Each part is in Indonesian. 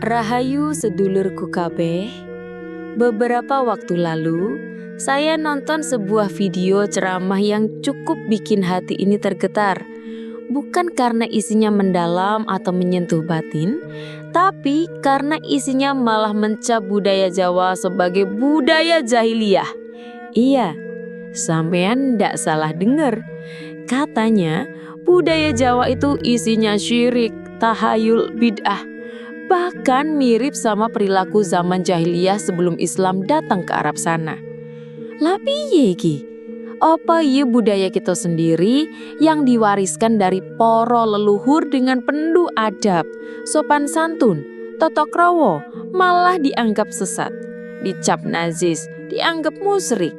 Rahayu sedulurku kabeh. Beberapa waktu lalu, saya nonton sebuah video ceramah yang cukup bikin hati ini tergetar. Bukan karena isinya mendalam atau menyentuh batin, tapi karena isinya malah mencap budaya Jawa sebagai budaya jahiliyah. Iya, sampean ndak salah dengar. Katanya, budaya Jawa itu isinya syirik, tahayul, bid'ah. Bahkan mirip sama perilaku zaman jahiliyah sebelum Islam datang ke Arab sana. Lah piye iki? Apa iya budaya kita sendiri yang diwariskan dari para leluhur dengan penuh adab, sopan santun, tata krama, malah dianggap sesat, dicap najis, dianggap musyrik.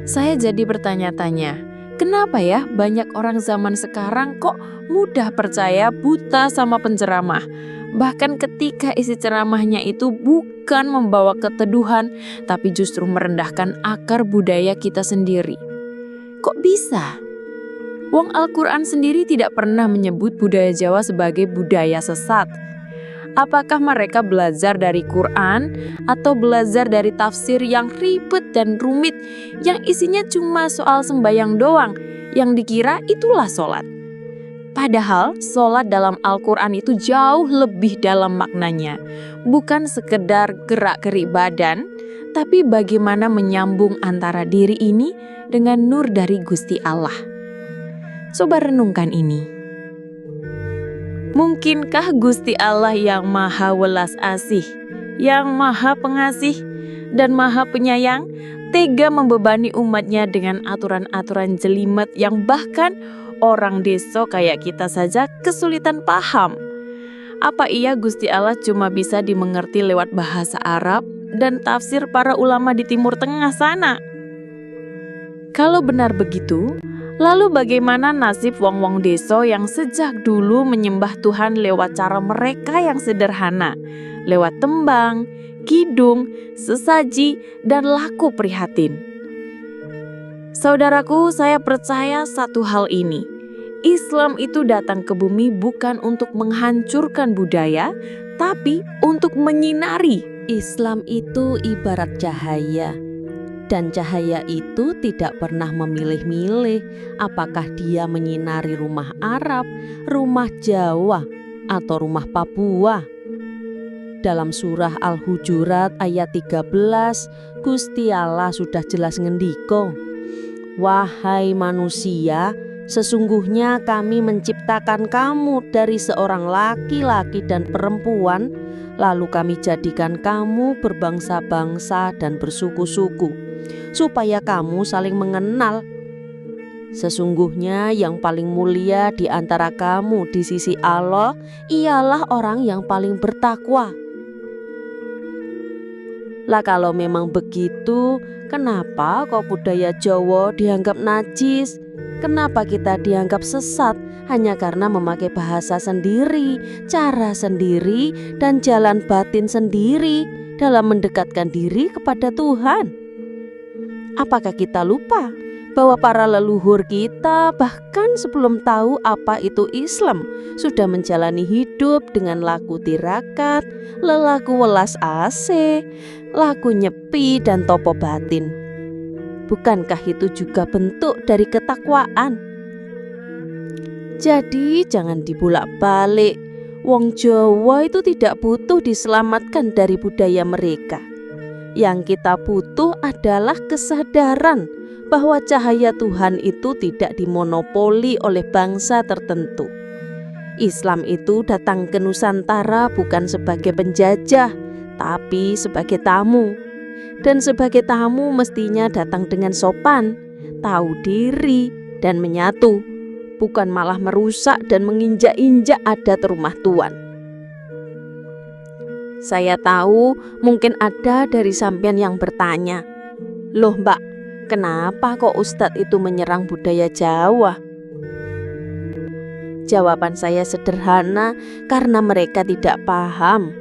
Saya jadi bertanya-tanya, kenapa ya banyak orang zaman sekarang kok mudah percaya buta sama penceramah? Bahkan ketika isi ceramahnya itu bukan membawa keteduhan, tapi justru merendahkan akar budaya kita sendiri. Kok bisa? Wong Al-Quran sendiri tidak pernah menyebut budaya Jawa sebagai budaya sesat. Apakah mereka belajar dari Quran atau belajar dari tafsir yang ribet dan rumit, yang isinya cuma soal sembayang doang, yang dikira itulah sholat? Padahal sholat dalam Al-Quran itu jauh lebih dalam maknanya. Bukan sekedar gerak-gerik badan, tapi bagaimana menyambung antara diri ini dengan nur dari Gusti Allah. Coba renungkan ini. Mungkinkah Gusti Allah yang maha welas asih, yang maha pengasih, dan maha penyayang, tega membebani umatnya dengan aturan-aturan jelimet yang bahkan orang desa kayak kita saja kesulitan paham? Apa iya Gusti Allah cuma bisa dimengerti lewat bahasa Arab dan tafsir para ulama di Timur Tengah sana? Kalau benar begitu, lalu bagaimana nasib wong-wong desa yang sejak dulu menyembah Tuhan lewat cara mereka yang sederhana, lewat tembang, kidung, sesaji, dan laku prihatin? Saudaraku, saya percaya satu hal ini. Islam itu datang ke bumi bukan untuk menghancurkan budaya, tapi untuk menyinari. Islam itu ibarat cahaya, dan cahaya itu tidak pernah memilih-milih apakah dia menyinari rumah Arab, rumah Jawa, atau rumah Papua. Dalam surah Al-Hujurat ayat 13, Gusti Allah sudah jelas ngendika, "Wahai manusia, sesungguhnya kami menciptakan kamu dari seorang laki-laki dan perempuan, lalu kami jadikan kamu berbangsa-bangsa dan bersuku-suku, supaya kamu saling mengenal. Sesungguhnya yang paling mulia di antara kamu di sisi Allah ialah orang yang paling bertakwa." Lah kalau memang begitu, kenapa kok budaya Jawa dianggap najis? Kenapa kita dianggap sesat hanya karena memakai bahasa sendiri, cara sendiri, dan jalan batin sendiri dalam mendekatkan diri kepada Tuhan? Apakah kita lupa bahwa para leluhur kita bahkan sebelum tahu apa itu Islam sudah menjalani hidup dengan laku tirakat, lelaku welas asih, laku nyepi, dan topo batin? Bukankah itu juga bentuk dari ketakwaan? Jadi jangan dibulak-balik. Wong Jawa itu tidak butuh diselamatkan dari budaya mereka. Yang kita butuh adalah kesadaran bahwa cahaya Tuhan itu tidak dimonopoli oleh bangsa tertentu. Islam itu datang ke Nusantara bukan sebagai penjajah, tapi sebagai tamu. Dan sebagai tamu mestinya datang dengan sopan, tahu diri, dan menyatu, bukan malah merusak dan menginjak-injak adat rumah tuan. Saya tahu mungkin ada dari sampean yang bertanya, "Loh Mbak, kenapa kok Ustadz itu menyerang budaya Jawa?" Jawaban saya sederhana, karena mereka tidak paham.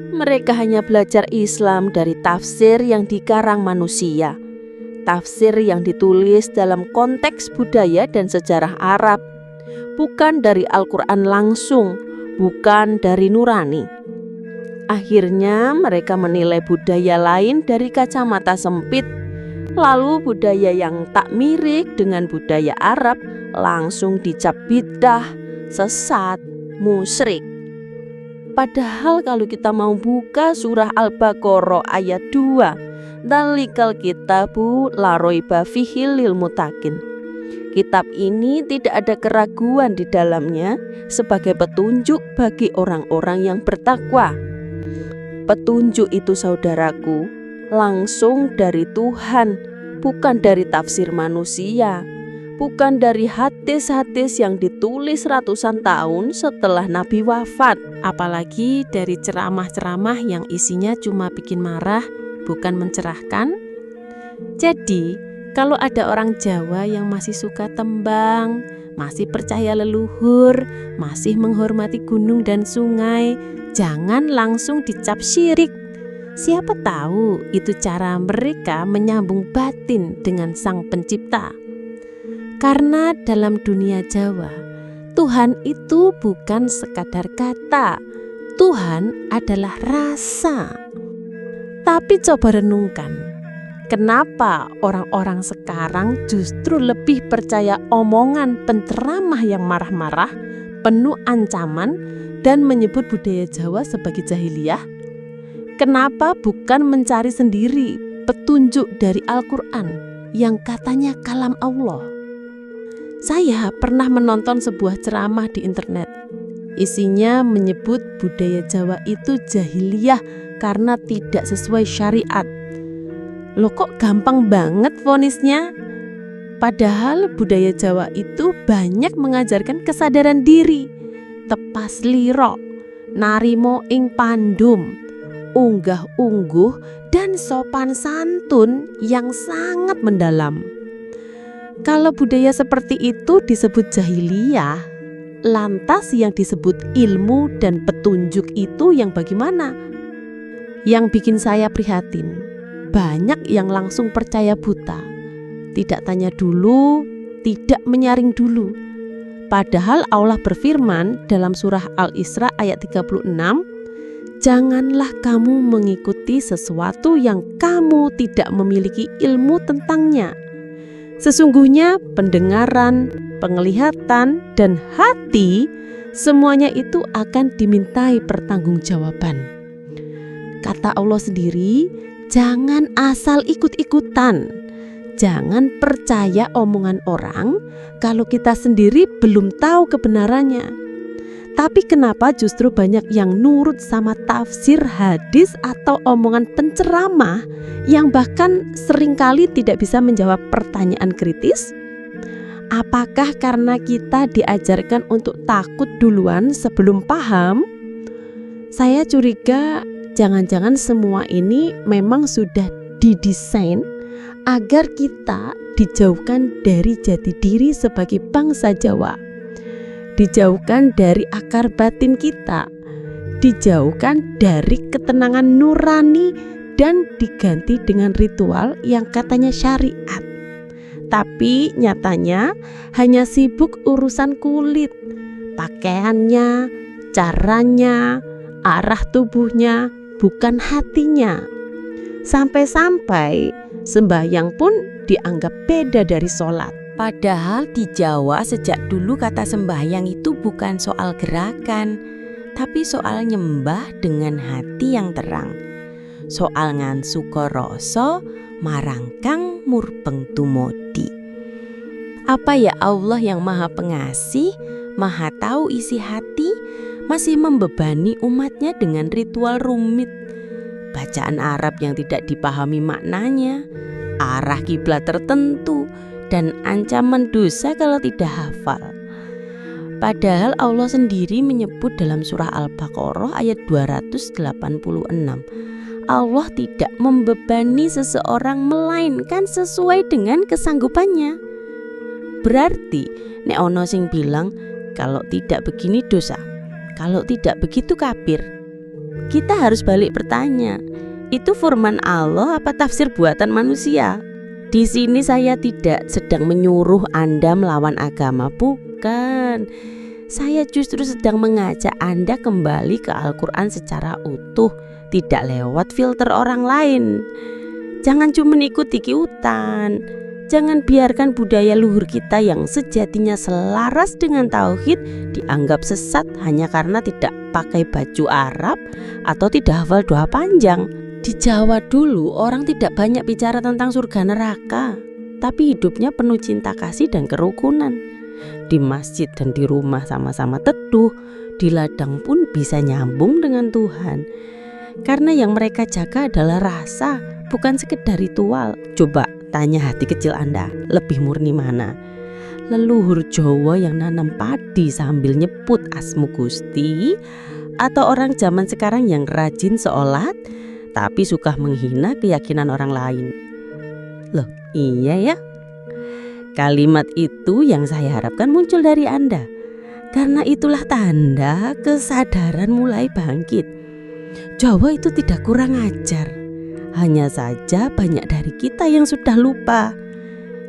Mereka hanya belajar Islam dari tafsir yang dikarang manusia, tafsir yang ditulis dalam konteks budaya dan sejarah Arab, bukan dari Al-Quran langsung, bukan dari nurani. Akhirnya mereka menilai budaya lain dari kacamata sempit. Lalu budaya yang tak mirip dengan budaya Arab langsung dicap bidah, sesat, musyrik. Padahal kalau kita mau buka surah Al-Baqarah ayat 2, Dzalikal kitabu la raiba fihi lil muttaqin. Kitab ini tidak ada keraguan di dalamnya sebagai petunjuk bagi orang-orang yang bertakwa. Petunjuk itu, saudaraku, langsung dari Tuhan, bukan dari tafsir manusia, bukan dari hadis-hadis yang ditulis ratusan tahun setelah Nabi wafat. Apalagi dari ceramah-ceramah yang isinya cuma bikin marah, bukan mencerahkan. Jadi, kalau ada orang Jawa yang masih suka tembang, masih percaya leluhur, masih menghormati gunung dan sungai, jangan langsung dicap syirik. Siapa tahu itu cara mereka menyambung batin dengan Sang Pencipta. Karena dalam dunia Jawa, Tuhan itu bukan sekadar kata. Tuhan adalah rasa. Tapi coba renungkan, kenapa orang-orang sekarang justru lebih percaya omongan penceramah yang marah-marah, penuh ancaman, dan menyebut budaya Jawa sebagai jahiliyah? Kenapa bukan mencari sendiri petunjuk dari Al-Quran yang katanya kalam Allah? Saya pernah menonton sebuah ceramah di internet. Isinya menyebut budaya Jawa itu jahiliyah karena tidak sesuai syariat. Loh, kok gampang banget vonisnya? Padahal budaya Jawa itu banyak mengajarkan kesadaran diri, tepas liro, narimo ing pandum, unggah-ungguh, dan sopan santun yang sangat mendalam. Kalau budaya seperti itu disebut jahiliyah, lantas yang disebut ilmu dan petunjuk itu yang bagaimana? Yang bikin saya prihatin, banyak yang langsung percaya buta, tidak tanya dulu, tidak menyaring dulu. Padahal Allah berfirman dalam surah Al-Isra ayat 36, janganlah kamu mengikuti sesuatu yang kamu tidak memiliki ilmu tentangnya. Sesungguhnya pendengaran, penglihatan, dan hati semuanya itu akan dimintai pertanggungjawaban. Kata Allah sendiri, jangan asal ikut-ikutan. Jangan percaya omongan orang kalau kita sendiri belum tahu kebenarannya. Tapi kenapa justru banyak yang nurut sama tafsir hadis atau omongan penceramah yang bahkan seringkali tidak bisa menjawab pertanyaan kritis? Apakah karena kita diajarkan untuk takut duluan sebelum paham? Saya curiga jangan-jangan semua ini memang sudah didesain agar kita dijauhkan dari jati diri sebagai bangsa Jawa, dijauhkan dari akar batin kita, dijauhkan dari ketenangan nurani, dan diganti dengan ritual yang katanya syariat. Tapi nyatanya hanya sibuk urusan kulit, pakaiannya, caranya, arah tubuhnya, bukan hatinya. Sampai-sampai sembahyang pun dianggap beda dari sholat. Padahal di Jawa sejak dulu kata sembahyang itu bukan soal gerakan, tapi soal nyembah dengan hati yang terang. Soal ngansuka rasa marang kang murbeng tumodi. Apa ya Allah yang maha pengasih, maha tahu isi hati, masih membebani umatnya dengan ritual rumit, bacaan Arab yang tidak dipahami maknanya, arah kiblat tertentu, dan ancaman dosa kalau tidak hafal. Padahal Allah sendiri menyebut dalam surah Al-Baqarah ayat 286, Allah tidak membebani seseorang melainkan sesuai dengan kesanggupannya. Berarti nek ono sing bilang kalau tidak begini dosa, kalau tidak begitu kafir. Kita harus balik bertanya, itu firman Allah apa tafsir buatan manusia? Di sini saya tidak sedang menyuruh Anda melawan agama, bukan. Saya justru sedang mengajak Anda kembali ke Al-Quran secara utuh, tidak lewat filter orang lain. Jangan cuma ikuti kiutan. Jangan biarkan budaya luhur kita yang sejatinya selaras dengan tauhid dianggap sesat hanya karena tidak pakai baju Arab atau tidak hafal doa panjang. Di Jawa dulu orang tidak banyak bicara tentang surga neraka, tapi hidupnya penuh cinta kasih dan kerukunan. Di masjid dan di rumah sama-sama teduh, di ladang pun bisa nyambung dengan Tuhan. Karena yang mereka jaga adalah rasa, bukan sekedar ritual. Coba tanya hati kecil Anda, lebih murni mana? Leluhur Jawa yang nanam padi sambil nyebut asmu Gusti, atau orang zaman sekarang yang rajin sholat tapi suka menghina keyakinan orang lain? Loh, iya ya. Kalimat itu yang saya harapkan muncul dari Anda. Karena itulah tanda kesadaran mulai bangkit. Jawa itu tidak kurang ajar. Hanya saja banyak dari kita yang sudah lupa.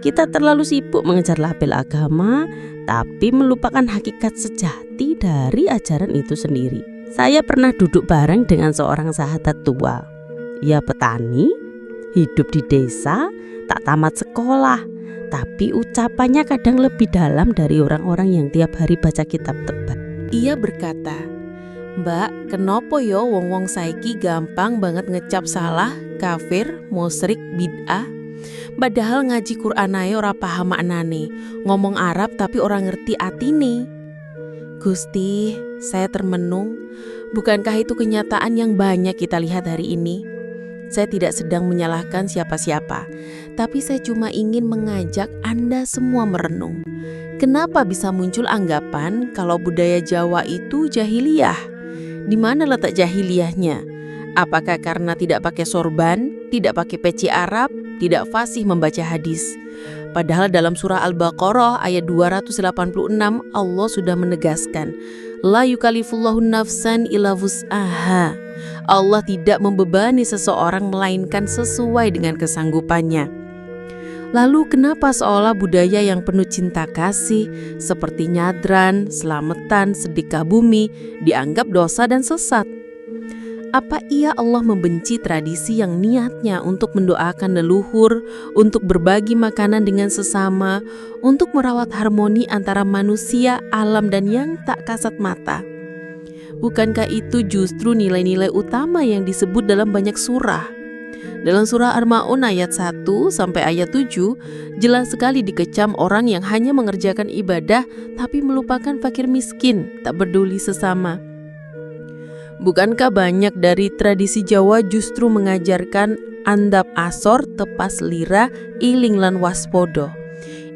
Kita terlalu sibuk mengejar label agama, tapi melupakan hakikat sejati dari ajaran itu sendiri. Saya pernah duduk bareng dengan seorang sahabat tua. Ia petani, hidup di desa, tak tamat sekolah, tapi ucapannya kadang lebih dalam dari orang-orang yang tiap hari baca kitab tebal. Ia berkata, "Mbak, kenapa yo wong-wong saiki gampang banget ngecap salah, kafir, musyrik, bid'ah? Padahal ngaji Quran ae ora paham maknane, ngomong Arab tapi orang ngerti atine." Gusti, saya termenung. Bukankah itu kenyataan yang banyak kita lihat hari ini? Saya tidak sedang menyalahkan siapa-siapa, tapi saya cuma ingin mengajak Anda semua merenung. Kenapa bisa muncul anggapan kalau budaya Jawa itu jahiliyah? Di mana letak jahiliyahnya? Apakah karena tidak pakai sorban, tidak pakai peci Arab, tidak fasih membaca hadis? Padahal dalam surah Al-Baqarah ayat 286 Allah sudah menegaskan, la yukallifullahu nafsan illa wus'aha. Allah tidak membebani seseorang melainkan sesuai dengan kesanggupannya. Lalu kenapa seolah budaya yang penuh cinta kasih seperti nyadran, selamatan, sedekah bumi dianggap dosa dan sesat? Apa iya Allah membenci tradisi yang niatnya untuk mendoakan leluhur, untuk berbagi makanan dengan sesama, untuk merawat harmoni antara manusia, alam dan yang tak kasat mata? Bukankah itu justru nilai-nilai utama yang disebut dalam banyak surah? Dalam surah Ar-Ma'un ayat 1 sampai ayat 7 jelas sekali dikecam orang yang hanya mengerjakan ibadah tapi melupakan fakir miskin, tak peduli sesama. Bukankah banyak dari tradisi Jawa justru mengajarkan andap asor, tepas lira, iling lan waspodo?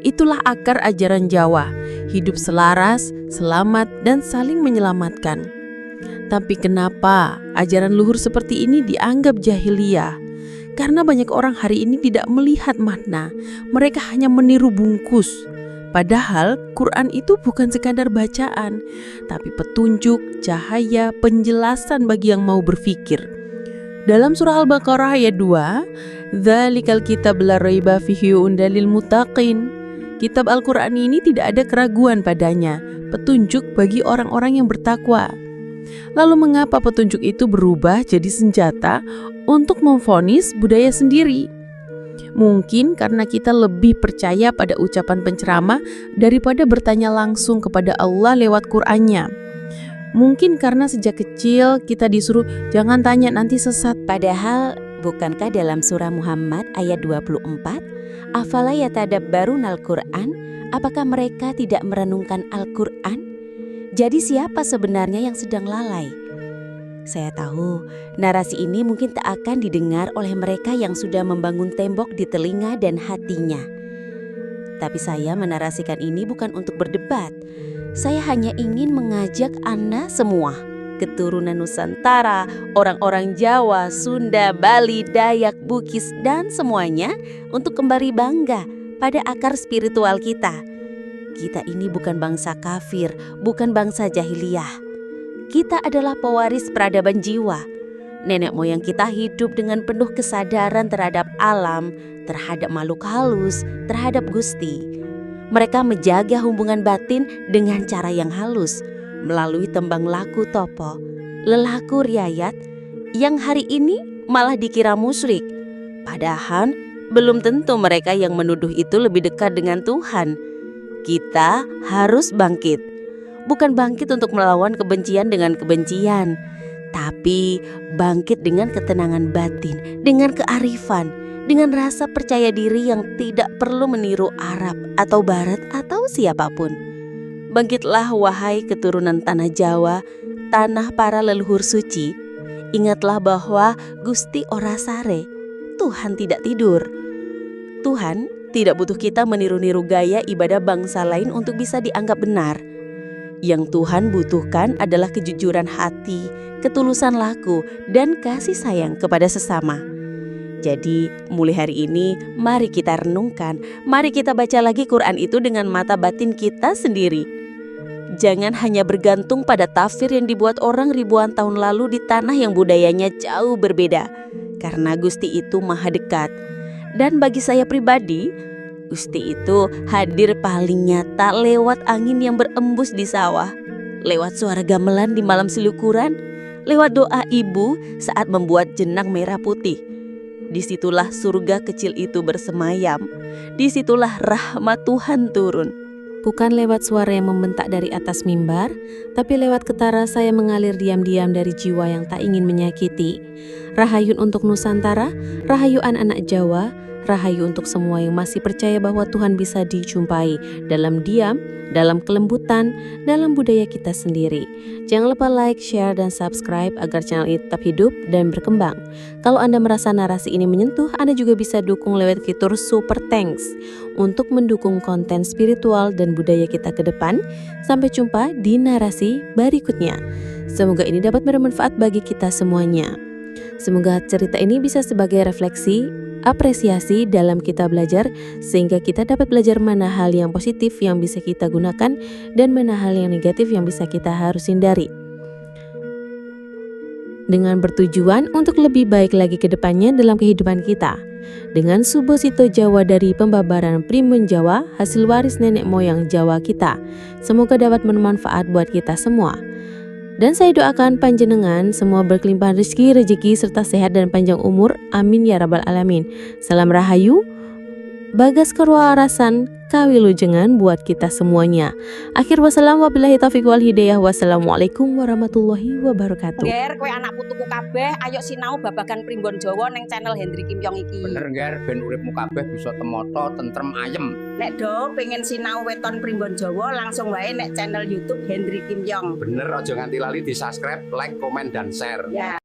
Itulah akar ajaran Jawa, hidup selaras, selamat dan saling menyelamatkan. Tapi kenapa ajaran luhur seperti ini dianggap jahiliyah? Karena banyak orang hari ini tidak melihat makna, mereka hanya meniru bungkus. Padahal Quran itu bukan sekadar bacaan, tapi petunjuk, cahaya, penjelasan bagi yang mau berpikir. Dalam surah Al-Baqarah ayat 2, "Dzalikal kitab la raiba fihi undalil muttaqin." Kitab Al-Quran ini tidak ada keraguan padanya, petunjuk bagi orang-orang yang bertakwa. Lalu mengapa petunjuk itu berubah jadi senjata untuk memvonis budaya sendiri? Mungkin karena kita lebih percaya pada ucapan penceramah daripada bertanya langsung kepada Allah lewat Qur'annya. Mungkin karena sejak kecil kita disuruh jangan tanya nanti sesat. Padahal bukankah dalam surah Muhammad ayat 24, "Afala yatadabbarunal Qur'an?" Apakah mereka tidak merenungkan Al-Qur'an? Jadi siapa sebenarnya yang sedang lalai? Saya tahu narasi ini mungkin tak akan didengar oleh mereka yang sudah membangun tembok di telinga dan hatinya. Tapi saya menarasikan ini bukan untuk berdebat. Saya hanya ingin mengajak Anda semua, keturunan Nusantara, orang-orang Jawa, Sunda, Bali, Dayak, Bugis, dan semuanya untuk kembali bangga pada akar spiritual kita. Kita ini bukan bangsa kafir, bukan bangsa jahiliyah. Kita adalah pewaris peradaban jiwa. Nenek moyang kita hidup dengan penuh kesadaran terhadap alam, terhadap makhluk halus, terhadap Gusti. Mereka menjaga hubungan batin dengan cara yang halus, melalui tembang laku topo, lelaku riayat, yang hari ini malah dikira musyrik. Padahal belum tentu mereka yang menuduh itu lebih dekat dengan Tuhan. Kita harus bangkit. Bukan bangkit untuk melawan kebencian dengan kebencian, tapi bangkit dengan ketenangan batin, dengan kearifan, dengan rasa percaya diri yang tidak perlu meniru Arab atau Barat atau siapapun. Bangkitlah wahai keturunan tanah Jawa, tanah para leluhur suci. Ingatlah bahwa Gusti ora sare, Tuhan tidak tidur. Tuhan tidak butuh kita meniru-niru gaya ibadah bangsa lain untuk bisa dianggap benar. Yang Tuhan butuhkan adalah kejujuran hati, ketulusan laku, dan kasih sayang kepada sesama. Jadi mulai hari ini mari kita renungkan, mari kita baca lagi Quran itu dengan mata batin kita sendiri. Jangan hanya bergantung pada tafsir yang dibuat orang ribuan tahun lalu di tanah yang budayanya jauh berbeda. Karena Gusti itu maha dekat. Dan bagi saya pribadi, Gusti itu hadir paling nyata lewat angin yang berembus di sawah, lewat suara gamelan di malam selukuran, lewat doa ibu saat membuat jenang merah putih. Disitulah surga kecil itu bersemayam, disitulah rahmat Tuhan turun. Bukan lewat suara yang membentak dari atas mimbar, tapi lewat getar rasa yang mengalir diam-diam dari jiwa yang tak ingin menyakiti. Rahayun untuk Nusantara, rahayu anak-anak Jawa, rahayu untuk semua yang masih percaya bahwa Tuhan bisa dijumpai dalam diam, dalam kelembutan, dalam budaya kita sendiri. Jangan lupa like, share, dan subscribe agar channel ini tetap hidup dan berkembang. Kalau Anda merasa narasi ini menyentuh, Anda juga bisa dukung lewat fitur Super Thanks untuk mendukung konten spiritual dan budaya kita ke depan. Sampai jumpa di narasi berikutnya. Semoga ini dapat bermanfaat bagi kita semuanya. Semoga cerita ini bisa sebagai refleksi, apresiasi dalam kita belajar, sehingga kita dapat belajar mana hal yang positif yang bisa kita gunakan dan mana hal yang negatif yang bisa kita harus hindari, dengan bertujuan untuk lebih baik lagi ke depannya dalam kehidupan kita. Dengan Subosito Jawa dari pembabaran Primbon Jawa, hasil waris nenek moyang Jawa kita, semoga dapat bermanfaat buat kita semua. Dan saya doakan panjenengan semua berkelimpahan rezeki, rejeki, serta sehat dan panjang umur. Amin ya rabbal alamin. Salam rahayu, bagas kerwarasan, kawilujengan buat kita semuanya. Akhir wassalam wabillahi taufiq wal hidayah. Wassalamualaikum warahmatullahi wabarakatuh. Ger, kowe anak putuku kabeh, ayo sinau babagan Primbon Jawa neng channel Hendri Kim Yong iki. Bener Ger, ben uripmu kabeh bisa temoto, tentrem, ayem. Nek do pengen sinau weton Primbon Jawa langsung wae nek channel YouTube Hendri Kim Yong. Bener, aja nganti lali di subscribe, like, komen, dan share. Ya.